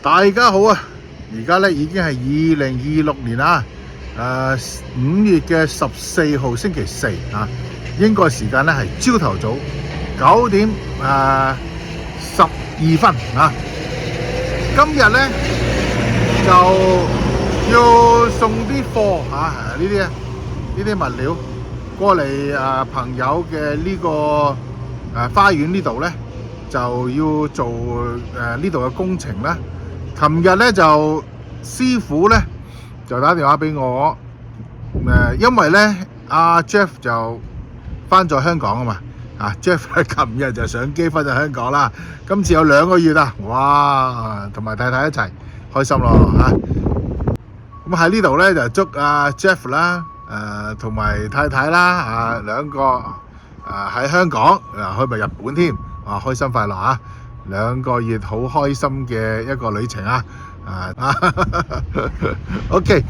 大家好啊！而家咧已經係2026年啦，5月嘅14號星期四啊，英國時間咧係朝頭早9點12分啊。今日咧就要送啲貨呢啲物料過嚟朋友嘅呢個花園呢度咧，就要做呢度嘅工程啦。琴日咧就師傅咧就打電話俾我，因為咧阿 Jeff 就翻咗香港啊嘛，Jeff 琴日就上機翻咗香港啦。今次有2個月啊，哇！同埋太太一齊，開心咯嚇。咁喺呢度咧就祝阿 Jeff 啦，同埋太太啦兩個喺香港去埋日本添，開心快樂啊！2個月好開心嘅一個旅程啊！OK，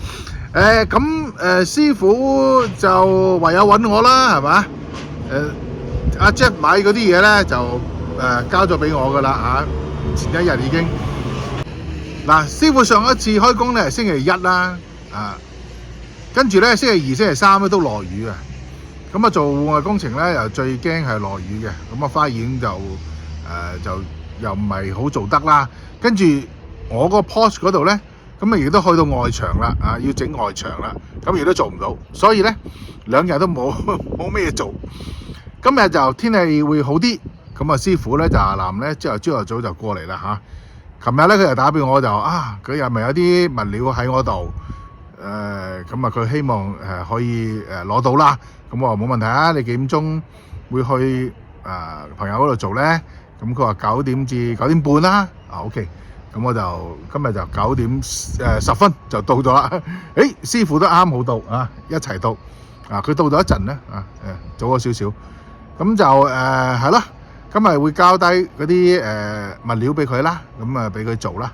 咁師傅就唯有揾我啦，係嘛？阿 Jeff 買嗰啲嘢咧就交咗俾我噶啦前一日已經。嗱，師傅上一次開工咧係星期1啦，跟住咧星期2、星期3咧都落雨啊。咁做戶外工程咧又最驚係落雨嘅，咁花園就又唔係好做得啦。跟住我個 porch 嗰度咧，咁亦都去到外牆啦，要整外牆啦，咁亦都做唔到，所以咧2日都冇咩嘢做。今日就天氣會好啲，咁師傅咧就南咧朝頭早就過嚟啦嚇。琴日咧佢就打俾我，就佢又咪有啲物料喺我度，咁佢希望可以攞到啦。咁我話冇問題啊，你幾點鐘會去朋友嗰度做咧？咁佢話9點至9點半啦。OK， 咁我就今日就9點10分就到咗啦。師傅都啱好到一齊到佢到咗一陣咧早咗少少。咁就係啦，今日會交低嗰啲物料俾佢啦，咁俾佢做啦。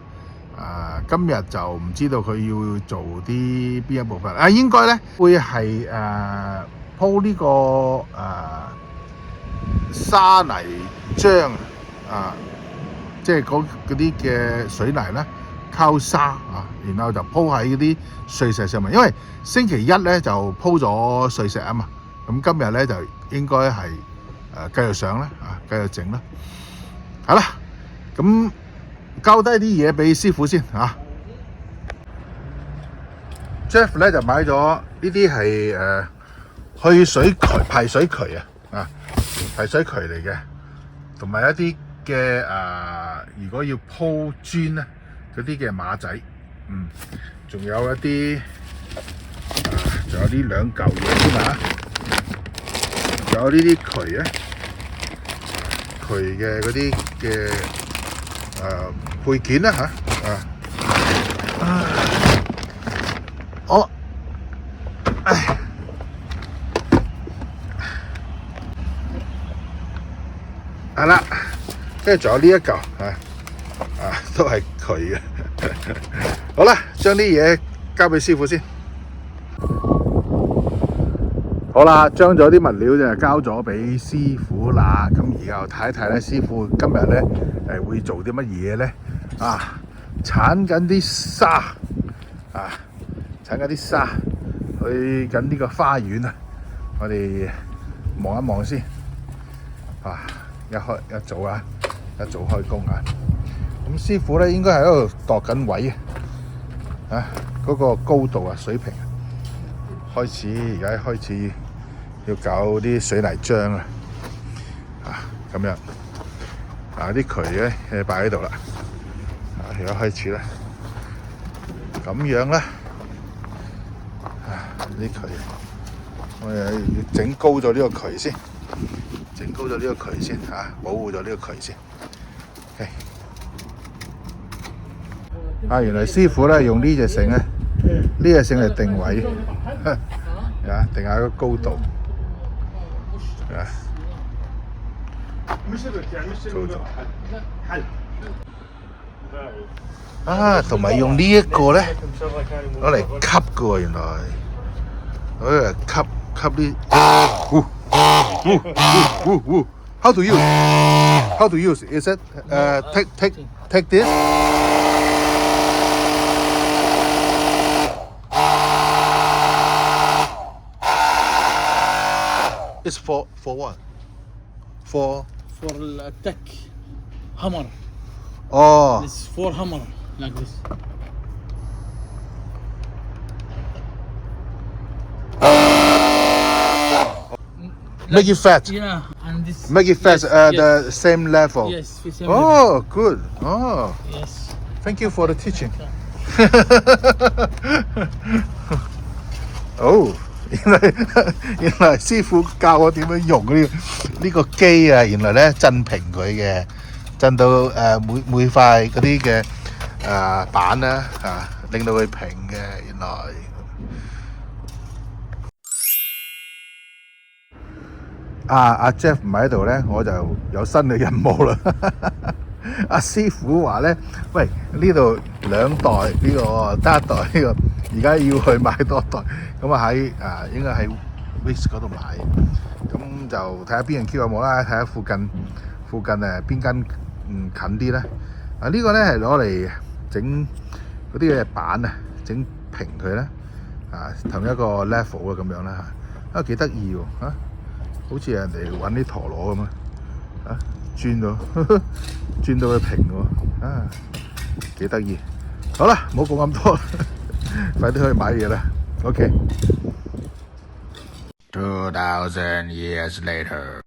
今日就唔知道佢要做邊一部分應該咧會係鋪呢個沙泥漿即係嗰啲嘅水泥咧溝沙然後就鋪喺嗰啲碎石上面，因為星期1咧就鋪咗碎石啊嘛，咁今日咧就應該係繼續上啦繼續整啦。好啦，咁交低啲嘢俾師傅先Jeff 咧就買咗呢啲係去水渠排水渠排水渠嚟嘅，同埋一啲嘅如果要鋪磚咧嗰啲嘅馬仔，仲有一啲仲有呢2嚿嘢添仲有呢啲渠咧，渠嘅嗰啲嘅配件啦係啦，跟住仲有呢一嚿都係佢嘅。好啦，將啲嘢交俾師傅先。好啦，將咗啲物料就交咗俾師傅啦。咁而家睇一睇咧，師傅今日咧會做啲乜嘢咧？鏟緊啲沙鏟緊啲沙去緊呢個花園我哋望一望先。一早開工咁師傅咧應該係喺度度緊位嗰個高度水平而家開始要搞啲水泥漿啦咁樣啲渠咧擺喺度啦而家開始啦咁樣啦啲渠我哋要整高咗呢個渠先。整高咗呢個渠先保護咗呢個渠先。原來師傅咧用呢隻繩咧，呢隻繩嚟定位，定下個高度。同埋用呢一個咧攞嚟吸嘅喎，原來攞嚟吸啲。How to use? Is it take this? It's for what? For for attack hammer. oh This is for hammer like this. make it fat. Yeah, and this. Make it fat. Yes, The same level. Yes, the same Oh, good. Oh, level. Yes. thank you for the teaching. 哦，原來師傅教我點樣用呢個機啊！原來咧震平佢嘅，震到每塊嗰啲嘅板咧令到佢平嘅。原來阿 Jeff 唔喺度咧，我就有新嘅任務啦。阿師傅話咧，喂，呢度2袋呢個得1袋呢個，而家要去買多袋，咁啊喺應該喺 Wish 嗰度買，咁就睇下邊人 Q 有冇啦，睇下附近邊間近啲咧。呢個咧係攞嚟整嗰啲嘅板啊，整平佢咧同一個 level 咁樣啦幾得意喎好似人哋揾啲陀螺咁轉到轉到佢平喎幾得意。好啦，唔好講咁多，快啲去買嘢啦。OK。2000 years later。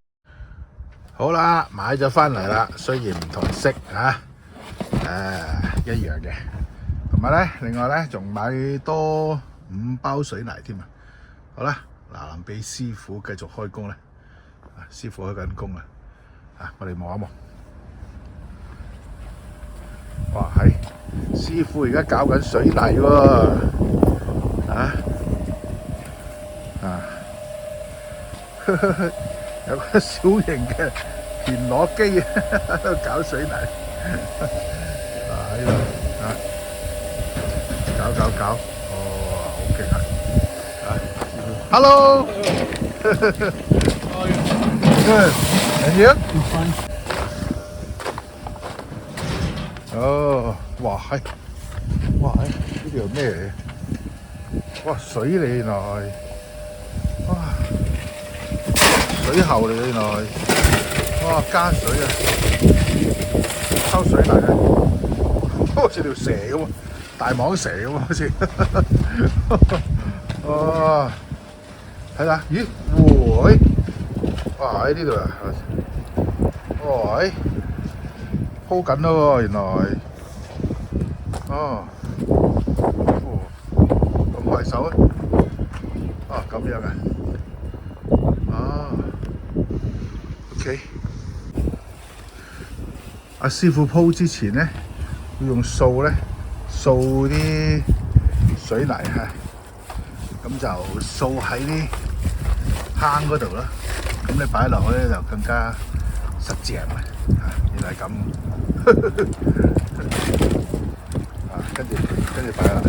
好啦，買咗翻嚟啦，雖然唔同色一樣嘅。同埋咧，另外咧仲買多5包水泥添啊。好啦，嗱，俾師傅繼續開工啦。師傅開緊工啦。我哋望一望。哇，係師傅而家搞緊水泥喎。有個小型嘅田螺機喺度搞水泥。喺度搞，好勁Hello Good And you Fine. 哇係呢條咩嚟？哇水嚟原來，哇水喉嚟原來，哇加水抽水泥好似條蛇咁大蟒蛇咁好似，睇下，咦，哇喺呢度鋪緊咯喎，原來，咁快手咁樣OK。阿師傅鋪之前咧，要用掃咧掃啲水泥咁就掃喺啲坑嗰度啦。咁你擺落去咧就更加實淨原來係咁。跟住擺落去。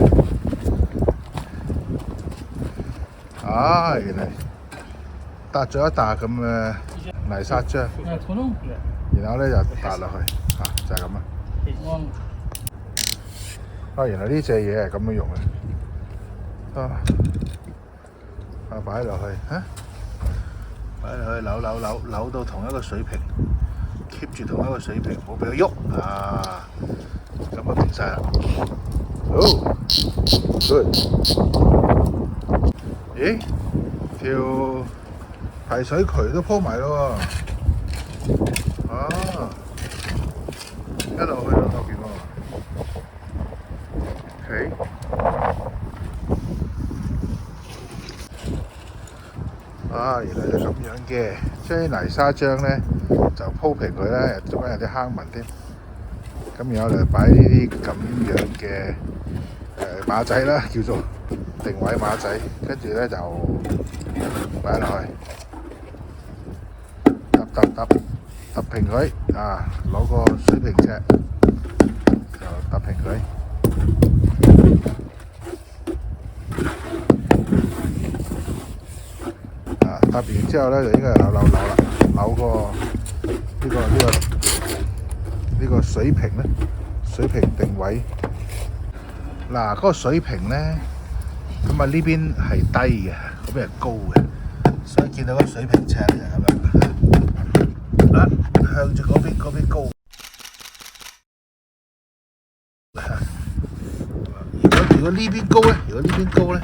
原來搭咗一笪咁嘅泥沙漿，然後咧就搭落去，就係咁原來呢隻嘢係咁樣用嘅。擺落去擺落去扭到同一個水平 ，keep 住同一個水平，唔好俾佢喐咁就平晒啦。Good。咦？條排水渠都鋪埋咯喎。一路去到後邊喎。OK。原來係咁樣嘅，將啲泥沙漿咧就鋪平佢咧，中間有啲坑紋添。咁然後就擺呢啲咁樣嘅馬仔啦，叫做定位馬仔，跟住咧就擺落去，揼平佢攞個水平尺就揼平佢。搭完之後咧，就應該係扭啦，扭個呢個水平咧，水平定位。嗰個水平咧，咁呢邊係低嘅，嗰邊係高嘅，所以見到個水平尺就係咁樣，啊向住嗰邊高。如果呢邊高咧，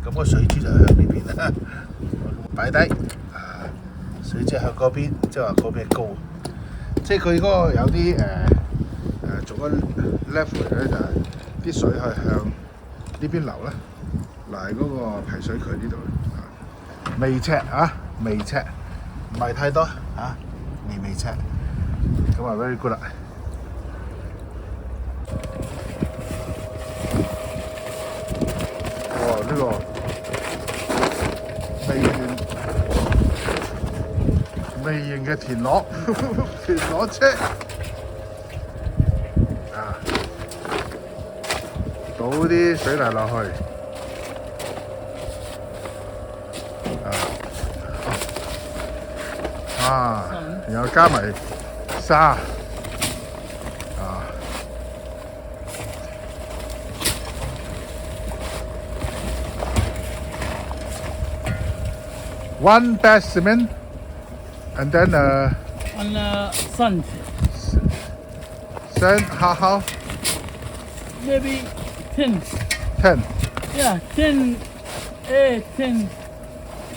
咁個水珠就向呢邊啦。擺低啊，水珠向嗰邊，即係話嗰邊高。即係佢嗰個有啲做個 level 咧，就係啲水係向呢邊流啦，流喺嗰個排水渠呢度。微尺啊，微尺，唔係太多啊，微尺。咁啊 very good 啦。呢個微型嘅田螺田螺車啊，倒啲水泥落去然後加埋沙One bag cement, and then And sand. sand how? Maybe 10. 10, Yeah, 10. 8, 10.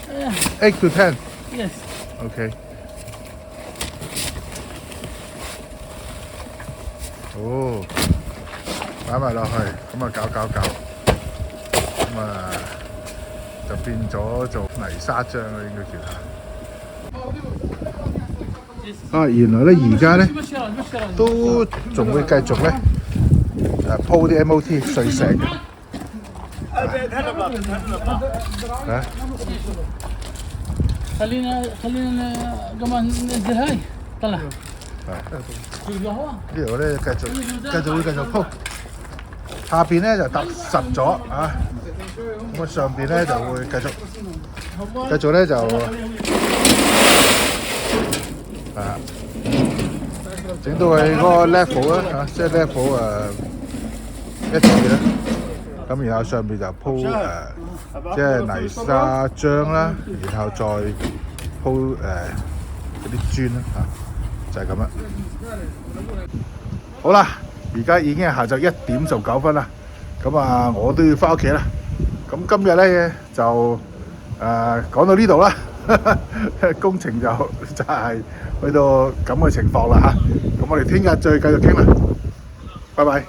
Yeah, 8 to 10. yes. Okay. 哦，擺埋落去，咁啊搞，咁啊就變咗做泥沙漿啦，應該叫它。原來咧而家咧都仲會繼續咧鋪啲 MOT 碎石嘅。خلينا كمان ننزل هاي طلع القهوة 呢度咧繼續鋪，下邊咧就搭實咗啊，咁啊上邊咧就會繼續咧就整到佢嗰個 level 啦嚇，即係 level 一致啦，咁然後上邊就鋪即係泥沙漿啦，然後再鋪嗰啲磚啦嚇，就係咁啦。好啦，而家已經係下晝1點19分啦，咁啊我都要翻屋企啦。咁今日咧就講到呢度啦，工程就係去到咁嘅情況啦嚇。咁我哋聽日再繼續傾啦，拜拜。